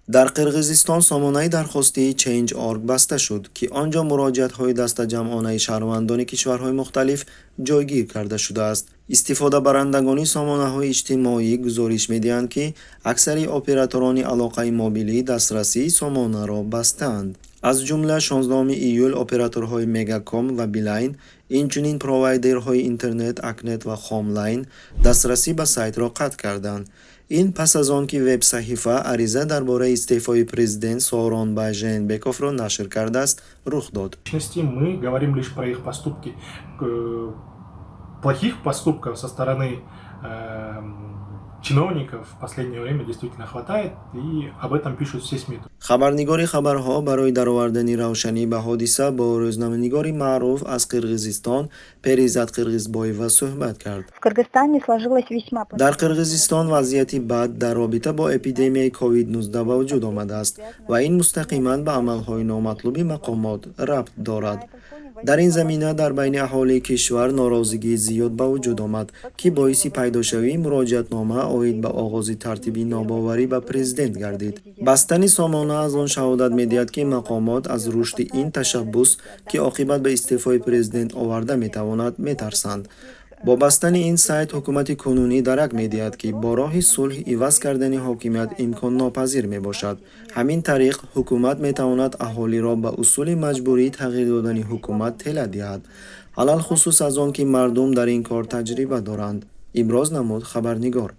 дар Қирғизистон сомонаи дархостии Change.org баста шуд, ки он ҷо муроҷиатҳои дастаҷамъонаи шаҳрвандони кишварҳои мухталиф ҷойгир карда шудааст. Истифодабарандагони сомонаҳои иҷтимоӣ гузориш медиҳанд, ки аксари операторони алоқаи мобилӣ дастрасии сомонаро бастаанд. аз ҷумла 16 июл операторҳои Мегаком ва Билайн, инчунин провайдерҳои интернет Акнет ва Хомлайн дастрасӣ ба сайтро қатъ карданд. ин пас аз он ки веб-саҳифа ариза дар бораи истеъфои президент Сооронбай Жээнбековро нашр кардааст, рух дод. Мы говорим лишь про их поступки. Плохих поступков со стороны чиновников в последнее время действительно хватает, и об этом пишут все СМИ. хабарнигори хабарҳо барои даровардани равшанӣ ба ҳодиса бо рӯзноманигори маъруф аз Қирғизистон Перизат Қирғизбоева суҳбат кард. В Кыргызстане сложилась весьма... дар Қирғизистон вазъияти бад дар робита бо эпидемияи COVID-19 ба вуҷуд омадааст ва ин мустақиман ба амалҳои номатлуби мақомот рабт дорад. дар ин замина дар байни аҳолии кишвар норозигии зиёд ба вуҷуд омад, ки боиси пайдошавии муроҷиатнома оид ба оғози тартиби нобоварӣ ба президент гардид. бастани сомона аз он шаҳодат медиҳад, ки мақомот аз рушди ин ташаббус, ки оқибат ба истеъфои президент оварда метавонад, метарсанд. бо бастани ин сайт ҳукумати кунунӣ дарак медиҳад, ки бо роҳи сулҳ иваз кардани ҳокимият имконнопазир мебошад. ҳамин тариқ ҳукумат метавонад аҳолиро ба усули маҷбурӣ тағйир додани ҳукумат тела диҳад, алалхусус аз он ки мардум дар ин кор таҷриба доранд, иброз намуд хабарнигор.